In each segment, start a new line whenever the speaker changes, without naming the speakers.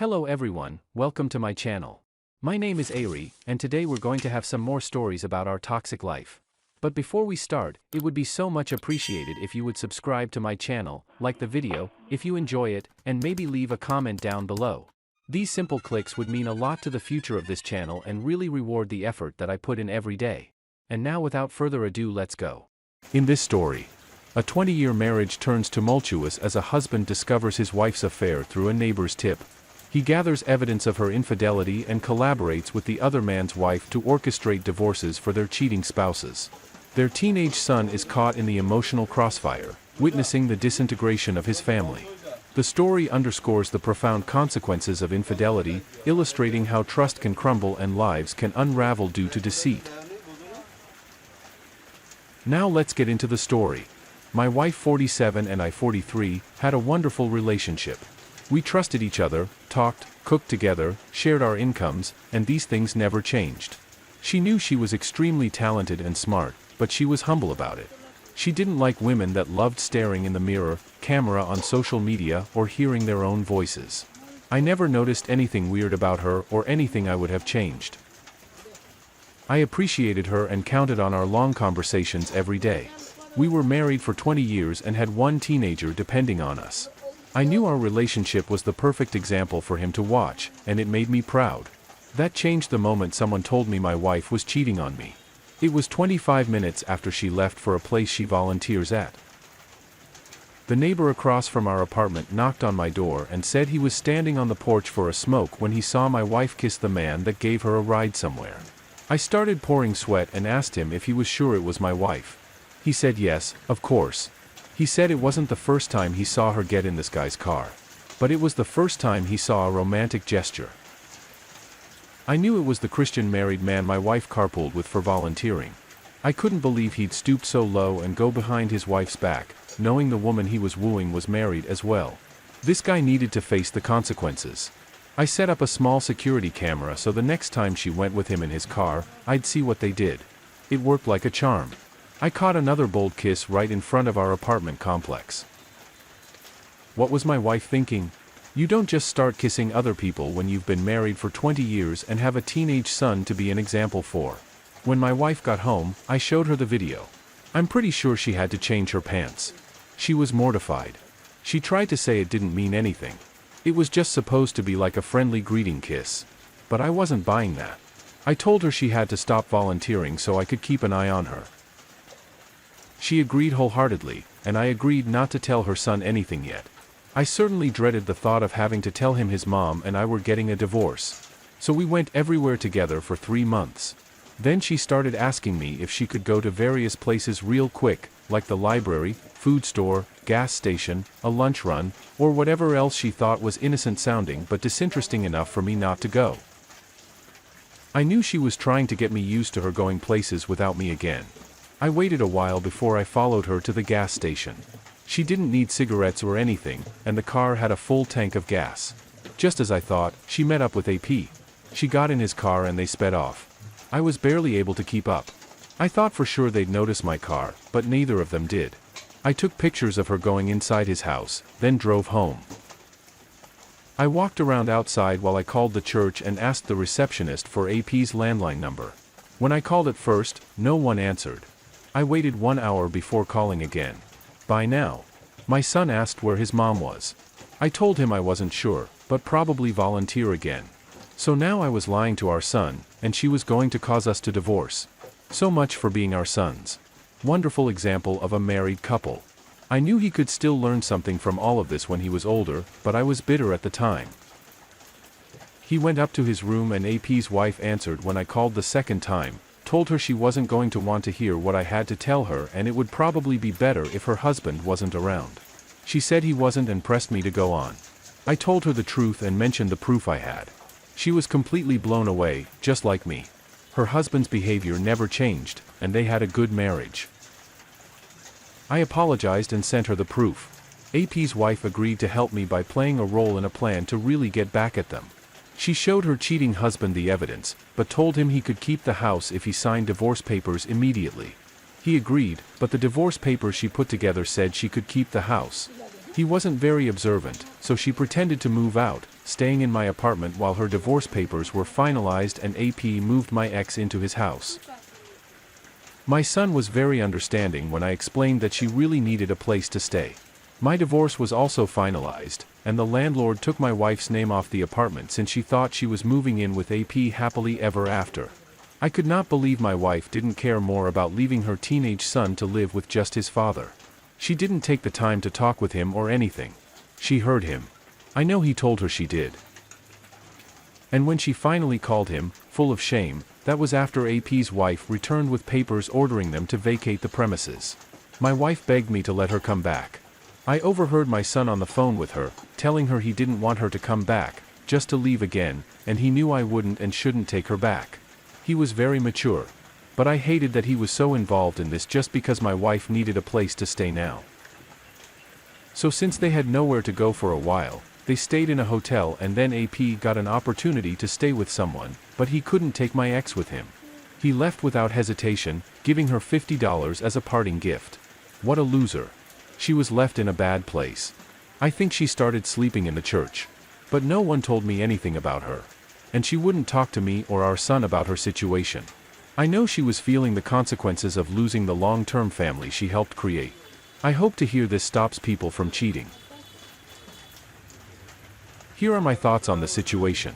Hello everyone, welcome to my channel. My name is Ari, and today we're going to have some more stories about our toxic life. But before we start, it would be so much appreciated if you would subscribe to my channel, like the video, if you enjoy it, and maybe leave a comment down below. These simple clicks would mean a lot to the future of this channel and really reward the effort that I put in every day. And now without further ado, let's go. In this story, a 20-year marriage turns tumultuous as a husband discovers his wife's affair through a neighbor's tip. He gathers evidence of her infidelity and collaborates with the other man's wife to orchestrate divorces for their cheating spouses. Their teenage son is caught in the emotional crossfire, witnessing the disintegration of his family. The story underscores the profound consequences of infidelity, illustrating how trust can crumble and lives can unravel due to deceit. Now let's get into the story. My wife, 47, and I, 43, had a wonderful relationship. We trusted each other, talked, cooked together, shared our incomes, and these things never changed. She knew she was extremely talented and smart, but she was humble about it. She didn't like women that loved staring in the mirror, camera on social media, or hearing their own voices. I never noticed anything weird about her or anything I would have changed. I appreciated her and counted on our long conversations every day. We were married for 20 years and had one teenager depending on us. I knew our relationship was the perfect example for him to watch, and it made me proud. That changed the moment someone told me my wife was cheating on me. It was 25 minutes after she left for a place she volunteers at. The neighbor across from our apartment knocked on my door and said he was standing on the porch for a smoke when he saw my wife kiss the man that gave her a ride somewhere. I started pouring sweat and asked him if he was sure it was my wife. He said yes, of course. He said it wasn't the first time he saw her get in this guy's car. But it was the first time he saw a romantic gesture. I knew it was the Christian married man my wife carpooled with for volunteering. I couldn't believe he'd stooped so low and go behind his wife's back, knowing the woman he was wooing was married as well. This guy needed to face the consequences. I set up a small security camera so the next time she went with him in his car, I'd see what they did. It worked like a charm. I caught another bold kiss right in front of our apartment complex. What was my wife thinking? You don't just start kissing other people when you've been married for 20 years and have a teenage son to be an example for. When my wife got home, I showed her the video. I'm pretty sure she had to change her pants. She was mortified. She tried to say it didn't mean anything. It was just supposed to be like a friendly greeting kiss. But I wasn't buying that. I told her she had to stop volunteering so I could keep an eye on her. She agreed wholeheartedly, and I agreed not to tell her son anything yet. I certainly dreaded the thought of having to tell him his mom and I were getting a divorce. So we went everywhere together for 3 months. Then she started asking me if she could go to various places real quick, like the library, food store, gas station, a lunch run, or whatever else she thought was innocent sounding but disinteresting enough for me not to go. I knew she was trying to get me used to her going places without me again. I waited a while before I followed her to the gas station. She didn't need cigarettes or anything, and the car had a full tank of gas. Just as I thought, she met up with AP. She got in his car and they sped off. I was barely able to keep up. I thought for sure they'd notice my car, but neither of them did. I took pictures of her going inside his house, then drove home. I walked around outside while I called the church and asked the receptionist for AP's landline number. When I called at first, no one answered. I waited 1 hour before calling again. By now, my son asked where his mom was. I told him I wasn't sure, but probably volunteer again. So now I was lying to our son, and she was going to cause us to divorce. So much for being our sons. Wonderful example of a married couple. I knew he could still learn something from all of this when he was older, but I was bitter at the time. He went up to his room and AP's wife answered when I called the second time. Told her she wasn't going to want to hear what I had to tell her and it would probably be better if her husband wasn't around. She said he wasn't and pressed me to go on. I told her the truth and mentioned the proof I had. She was completely blown away, just like me. Her husband's behavior never changed, and they had a good marriage. I apologized and sent her the proof. AP's wife agreed to help me by playing a role in a plan to really get back at them. She showed her cheating husband the evidence, but told him he could keep the house if he signed divorce papers immediately. He agreed, but the divorce papers she put together said she could keep the house. He wasn't very observant, so she pretended to move out, staying in my apartment while her divorce papers were finalized and AP moved my ex into his house. My son was very understanding when I explained that she really needed a place to stay. My divorce was also finalized, and the landlord took my wife's name off the apartment since she thought she was moving in with AP happily ever after. I could not believe my wife didn't care more about leaving her teenage son to live with just his father. She didn't take the time to talk with him or anything. She heard him. I know he told her she did. And when she finally called him, full of shame, that was after AP's wife returned with papers ordering them to vacate the premises. My wife begged me to let her come back. I overheard my son on the phone with her, telling her he didn't want her to come back, just to leave again, and he knew I wouldn't and shouldn't take her back. He was very mature. But I hated that he was so involved in this just because my wife needed a place to stay now. So since they had nowhere to go for a while, they stayed in a hotel and then AP got an opportunity to stay with someone, but he couldn't take my ex with him. He left without hesitation, giving her $50 as a parting gift. What a loser. She was left in a bad place. I think she started sleeping in the church. But no one told me anything about her. And she wouldn't talk to me or our son about her situation. I know she was feeling the consequences of losing the long-term family she helped create. I hope to hear this stops people from cheating. Here are my thoughts on the situation.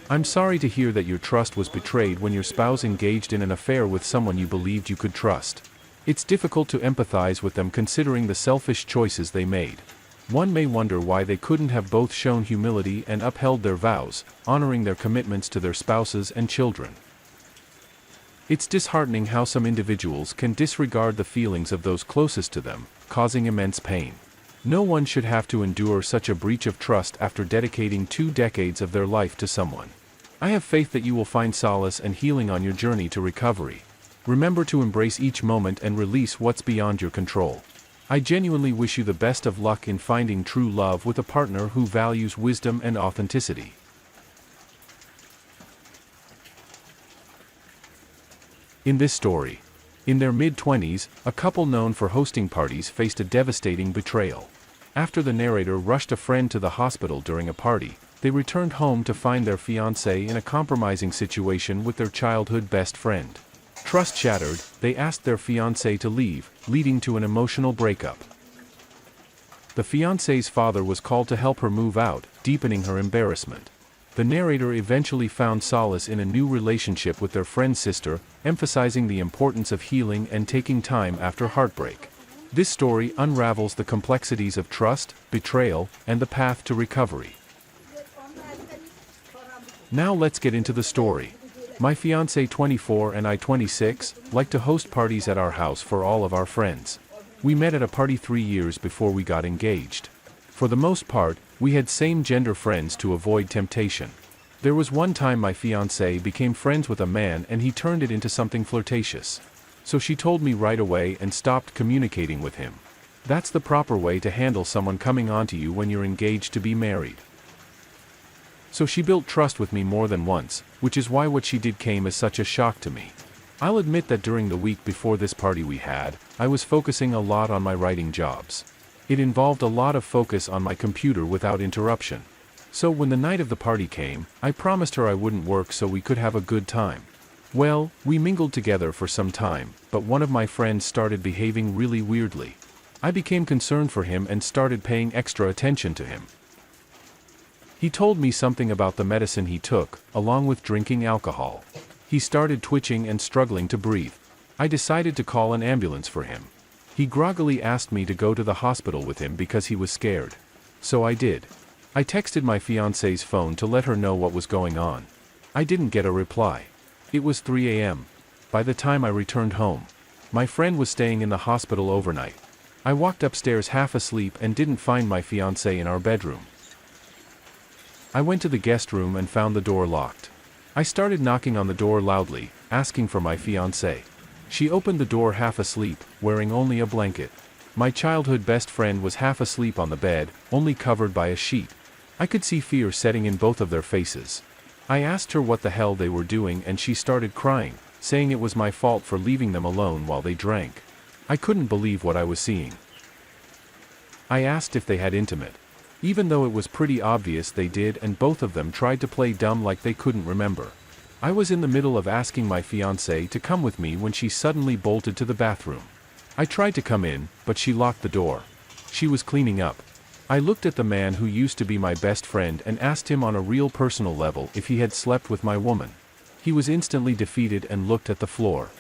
I'm sorry to hear that your trust was betrayed when your spouse engaged in an affair with someone you believed you could trust. It's difficult to empathize with them considering the selfish choices they made. One may wonder why they couldn't have both shown humility and upheld their vows, honoring their commitments to their spouses and children. It's disheartening how some individuals can disregard the feelings of those closest to them, causing immense pain. No one should have to endure such a breach of trust after dedicating 2 decades of their life to someone. I have faith that you will find solace and healing on your journey to recovery. Remember to embrace each moment and release what's beyond your control. I genuinely wish you the best of luck in finding true love with a partner who values wisdom and authenticity. In this story, in their mid-20s, a couple known for hosting parties faced a devastating betrayal. After the narrator rushed a friend to the hospital during a party, they returned home to find their fiancé in a compromising situation with their childhood best friend. Trust shattered, they asked their fiancé to leave, leading to an emotional breakup. The fiancé's father was called to help her move out, deepening her embarrassment. The narrator eventually found solace in a new relationship with their friend's sister, emphasizing the importance of healing and taking time after heartbreak. This story unravels the complexities of trust, betrayal, and the path to recovery. Now let's get into the story. My fiancé 24 and I 26 like to host parties at our house for all of our friends. We met at a party 3 years before we got engaged. For the most part, we had same-gender friends to avoid temptation. There was one time my fiancé became friends with a man and he turned it into something flirtatious. So she told me right away and stopped communicating with him. That's the proper way to handle someone coming onto you when you're engaged to be married. So she built trust with me more than once, which is why what she did came as such a shock to me. I'll admit that during the week before this party we had, I was focusing a lot on my writing jobs. It involved a lot of focus on my computer without interruption. So when the night of the party came, I promised her I wouldn't work so we could have a good time. Well, we mingled together for some time, but one of my friends started behaving really weirdly. I became concerned for him and started paying extra attention to him. He told me something about the medicine he took, along with drinking alcohol. He started twitching and struggling to breathe. I decided to call an ambulance for him. He groggily asked me to go to the hospital with him because he was scared. So I did. I texted my fiancé's phone to let her know what was going on. I didn't get a reply. It was 3 a.m. By the time I returned home, my friend was staying in the hospital overnight. I walked upstairs half asleep and didn't find my fiancé in our bedroom. I went to the guest room and found the door locked. I started knocking on the door loudly, asking for my fiancé. She opened the door half asleep, wearing only a blanket. My childhood best friend was half asleep on the bed, only covered by a sheet. I could see fear setting in both of their faces. I asked her what the hell they were doing and she started crying, saying it was my fault for leaving them alone while they drank. I couldn't believe what I was seeing. I asked if they had intimate. Even though it was pretty obvious they did, and both of them tried to play dumb like they couldn't remember. I was in the middle of asking my fiancée to come with me when she suddenly bolted to the bathroom. I tried to come in, but she locked the door. She was cleaning up. I looked at the man who used to be my best friend and asked him on a real personal level if he had slept with my woman. He was instantly defeated and looked at the floor.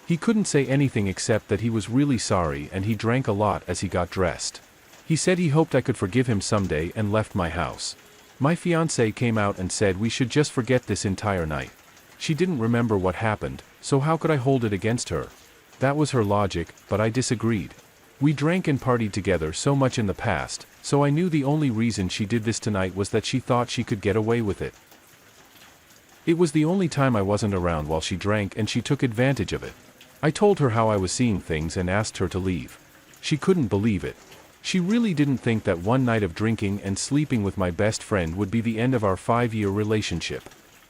He couldn't say anything except that he was really sorry, and he drank a lot as he got dressed. He said he hoped I could forgive him someday and left my house. My fiancée came out and said we should just forget this entire night. She didn't remember what happened, so how could I hold it against her? That was her logic, but I disagreed. We drank and partied together so much in the past, so I knew the only reason she did this tonight was that she thought she could get away with it. It was the only time I wasn't around while she drank, and she took advantage of it. I told her how I was seeing things and asked her to leave. She couldn't believe it. She really didn't think that one night of drinking and sleeping with my best friend would be the end of our 5-year relationship.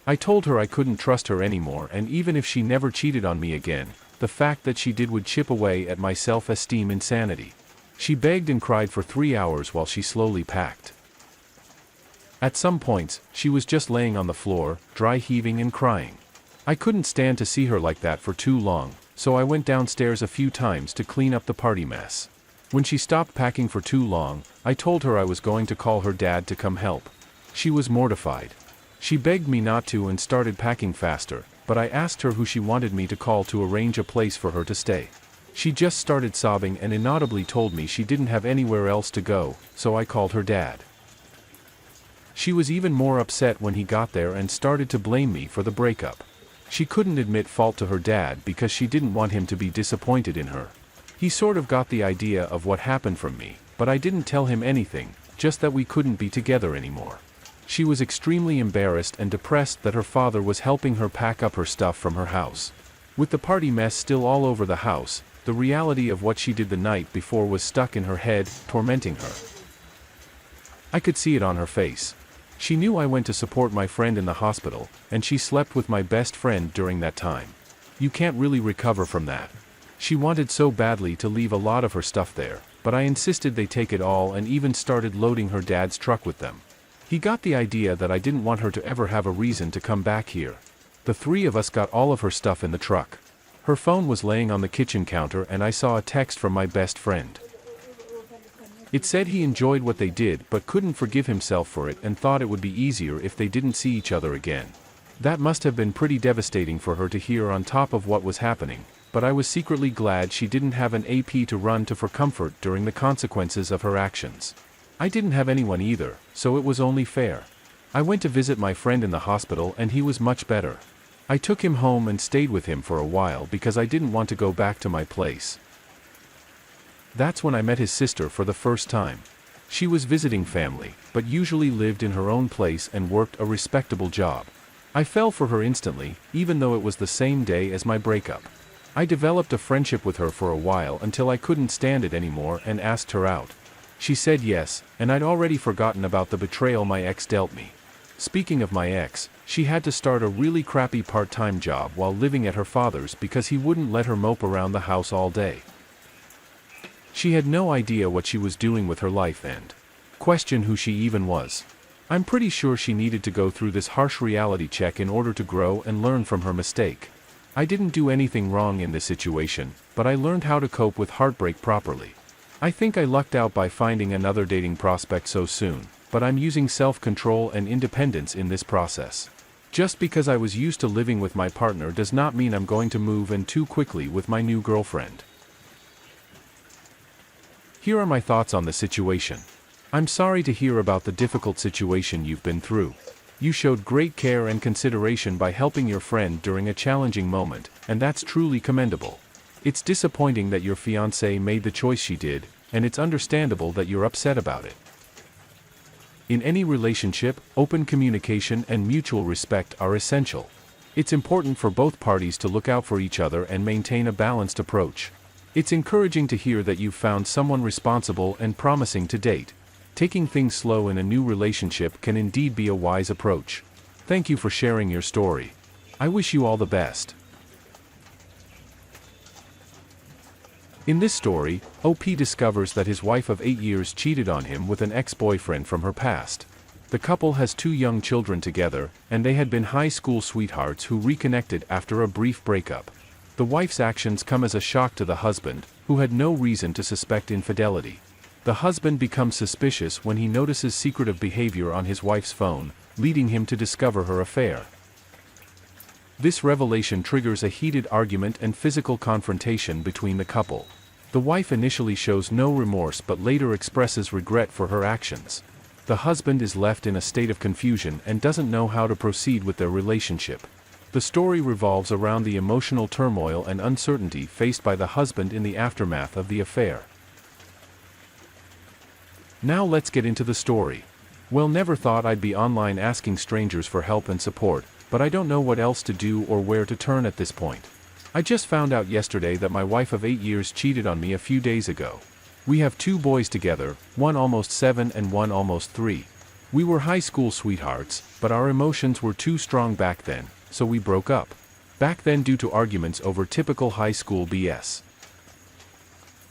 I told her I couldn't trust her anymore, and even if she never cheated on me again, the fact that she did would chip away at my self-esteem insanity. She begged and cried for 3 hours while she slowly packed. At some points, she was just laying on the floor, dry heaving and crying. I couldn't stand to see her like that for too long, so I went downstairs a few times to clean up the party mess. When she stopped packing for too long, I told her I was going to call her dad to come help. She was mortified. She begged me not to and started packing faster, but I asked her who she wanted me to call to arrange a place for her to stay. She just started sobbing and inaudibly told me she didn't have anywhere else to go, so I called her dad. She was even more upset when he got there and started to blame me for the breakup. She couldn't admit fault to her dad because she didn't want him to be disappointed in her. He sort of got the idea of what happened from me, but I didn't tell him anything, just that we couldn't be together anymore. She was extremely embarrassed and depressed that her father was helping her pack up her stuff from her house. With the party mess still all over the house, the reality of what she did the night before was stuck in her head, tormenting her. I could see it on her face. She knew I went to support my friend in the hospital, and she slept with my best friend during that time. You can't really recover from that. She wanted so badly to leave a lot of her stuff there, but I insisted they take it all and even started loading her dad's truck with them. He got the idea that I didn't want her to ever have a reason to come back here. The 3 of us got all of her stuff in the truck. Her phone was laying on the kitchen counter and I saw a text from my best friend. It said he enjoyed what they did but couldn't forgive himself for it and thought it would be easier if they didn't see each other again. That must have been pretty devastating for her to hear on top of what was happening, but I was secretly glad she didn't have an AP to run to for comfort during the consequences of her actions. I didn't have anyone either, so it was only fair. I went to visit my friend in the hospital and he was much better. I took him home and stayed with him for a while because I didn't want to go back to my place. That's when I met his sister for the first time. She was visiting family, but usually lived in her own place and worked a respectable job. I fell for her instantly, even though it was the same day as my breakup. I developed a friendship with her for a while until I couldn't stand it anymore and asked her out. She said yes, and I'd already forgotten about the betrayal my ex dealt me. Speaking of my ex, she had to start a really crappy part-time job while living at her father's because he wouldn't let her mope around the house all day. She had no idea what she was doing with her life and question who she even was. I'm pretty sure she needed to go through this harsh reality check in order to grow and learn from her mistake. I didn't do anything wrong in this situation, but I learned how to cope with heartbreak properly. I think I lucked out by finding another dating prospect so soon, but I'm using self-control and independence in this process. Just because I was used to living with my partner does not mean I'm going to move in too quickly with my new girlfriend. Here are my thoughts on the situation. I'm sorry to hear about the difficult situation you've been through. You showed great care and consideration by helping your friend during a challenging moment, and that's truly commendable. It's disappointing that your fiancée made the choice she did, and it's understandable that you're upset about it. In any relationship, open communication and mutual respect are essential. It's important for both parties to look out for each other and maintain a balanced approach. It's encouraging to hear that you've found someone responsible and promising to date. Taking things slow in a new relationship can indeed be a wise approach. Thank you for sharing your story. I wish you all the best. In this story, OP discovers that his wife of 8 years cheated on him with an ex-boyfriend from her past. The couple has 2 young children together, and they had been high school sweethearts who reconnected after a brief breakup. The wife's actions come as a shock to the husband, who had no reason to suspect infidelity. The husband becomes suspicious when he notices secretive behavior on his wife's phone, leading him to discover her affair. This revelation triggers a heated argument and physical confrontation between the couple. The wife initially shows no remorse but later expresses regret for her actions. The husband is left in a state of confusion and doesn't know how to proceed with their relationship. The story revolves around the emotional turmoil and uncertainty faced by the husband in the aftermath of the affair. Now let's get into the story. Well, never thought I'd be online asking strangers for help and support, but I don't know what else to do or where to turn at this point. I just found out yesterday that my wife of 8 years cheated on me a few days ago. We have 2 boys together, one almost 7 and one almost 3. We were high school sweethearts, but our emotions were too strong back then, so we broke up. Back then due to arguments over typical high school BS.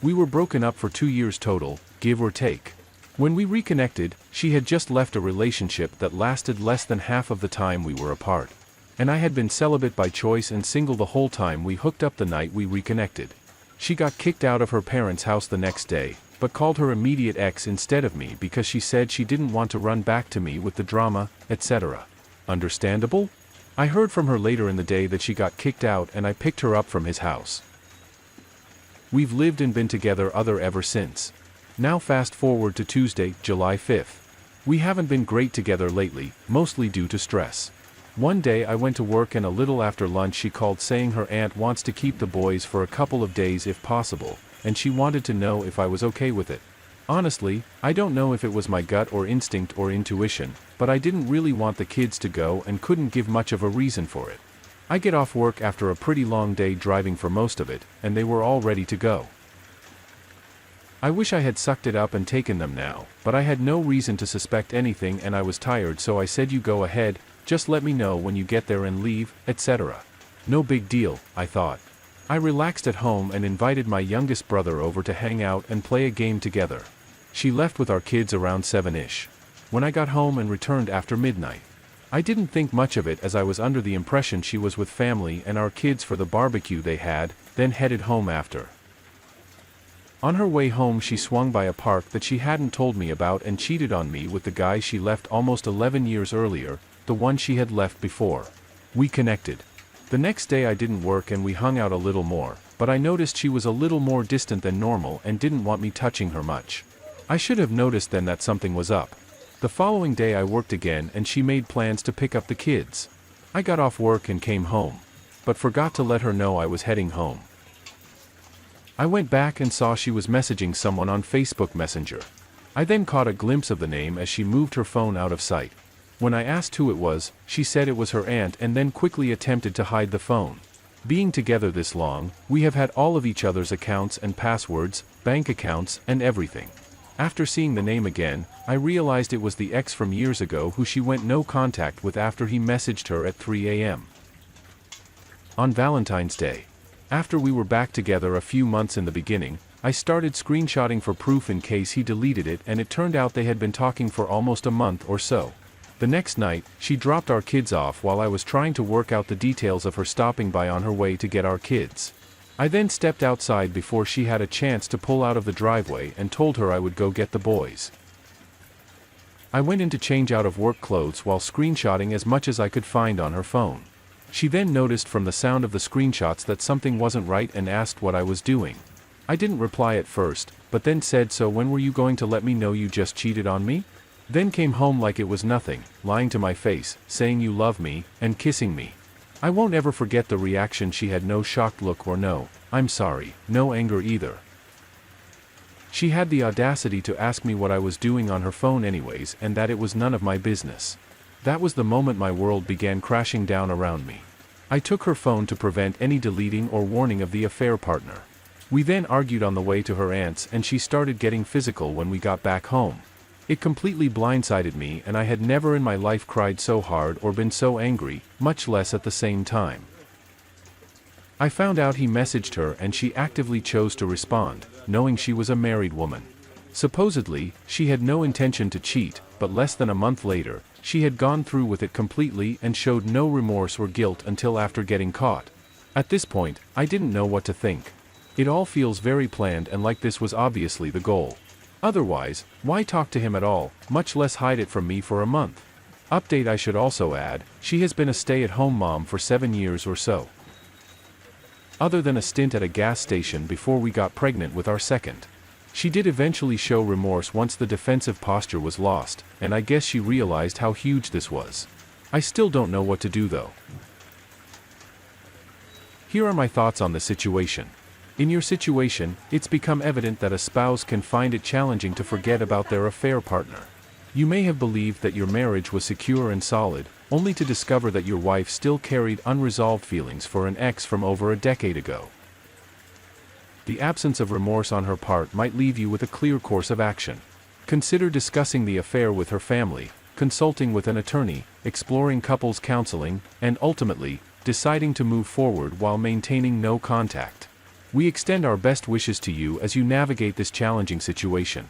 We were broken up for 2 years total, give or take. When we reconnected, she had just left a relationship that lasted less than half of the time we were apart. And I had been celibate by choice and single the whole time we hooked up the night we reconnected. She got kicked out of her parents' house the next day, but called her immediate ex instead of me because she said she didn't want to run back to me with the drama, etc. Understandable? I heard from her later in the day that she got kicked out and I picked her up from his house. We've lived and been together ever since. Now fast forward to Tuesday, July 5th. We haven't been great together lately, mostly due to stress. One day I went to work and a little after lunch she called saying her aunt wants to keep the boys for a couple of days if possible, and she wanted to know if I was okay with it. Honestly, I don't know if it was my gut or instinct or intuition, but I didn't really want the kids to go and couldn't give much of a reason for it. I get off work after a pretty long day driving for most of it, and they were all ready to go. I wish I had sucked it up and taken them now, but I had no reason to suspect anything and I was tired, so I said, you go ahead, just let me know when you get there and leave, etc. No big deal, I thought. I relaxed at home and invited my youngest brother over to hang out and play a game together. She left with our kids around 7-ish. When I got home and returned after midnight, I didn't think much of it as I was under the impression she was with family and our kids for the barbecue they had, then headed home after. On her way home she swung by a park that she hadn't told me about and cheated on me with the guy she left almost 11 years earlier, the one she had left before. We connected. The next day I didn't work and we hung out a little more, but I noticed she was a little more distant than normal and didn't want me touching her much. I should have noticed then that something was up. The following day I worked again and she made plans to pick up the kids. I got off work and came home, but forgot to let her know I was heading home. I went back and saw she was messaging someone on Facebook Messenger. I then caught a glimpse of the name as she moved her phone out of sight. When I asked who it was, she said it was her aunt and then quickly attempted to hide the phone. Being together this long, we have had all of each other's accounts and passwords, bank accounts, and everything. After seeing the name again, I realized it was the ex from years ago who she went no contact with after he messaged her at 3 a.m. on Valentine's Day. After we were back together a few months in the beginning, I started screenshotting for proof in case he deleted it, and it turned out they had been talking for almost a month or so. The next night, she dropped our kids off while I was trying to work out the details of her stopping by on her way to get our kids. I then stepped outside before she had a chance to pull out of the driveway and told her I would go get the boys. I went in to change out of work clothes while screenshotting as much as I could find on her phone. She then noticed from the sound of the screenshots that something wasn't right and asked what I was doing. I didn't reply at first, but then said, so when were you going to let me know you just cheated on me? Then came home like it was nothing, lying to my face, saying you love me, and kissing me. I won't ever forget the reaction. She had no shocked look or no, I'm sorry, no anger either. She had the audacity to ask me what I was doing on her phone anyways and that it was none of my business. That was the moment my world began crashing down around me. I took her phone to prevent any deleting or warning of the affair partner. We then argued on the way to her aunt's and she started getting physical when we got back home. It completely blindsided me and I had never in my life cried so hard or been so angry, much less at the same time. I found out he messaged her and she actively chose to respond, knowing she was a married woman. Supposedly, she had no intention to cheat, but less than a month later, she had gone through with it completely and showed no remorse or guilt until after getting caught. At this point, I didn't know what to think. It all feels very planned and like this was obviously the goal. Otherwise, why talk to him at all, much less hide it from me for a month? Update: I should also add, she has been a stay-at-home mom for 7 years or so. Other than a stint at a gas station before we got pregnant with our second. She did eventually show remorse once the defensive posture was lost, and I guess she realized how huge this was. I still don't know what to do though. Here are my thoughts on the situation. In your situation, it's become evident that a spouse can find it challenging to forget about their affair partner. You may have believed that your marriage was secure and solid, only to discover that your wife still carried unresolved feelings for an ex from over a decade ago. The absence of remorse on her part might leave you with a clear course of action. Consider discussing the affair with her family, consulting with an attorney, exploring couples counseling, and ultimately, deciding to move forward while maintaining no contact. We extend our best wishes to you as you navigate this challenging situation.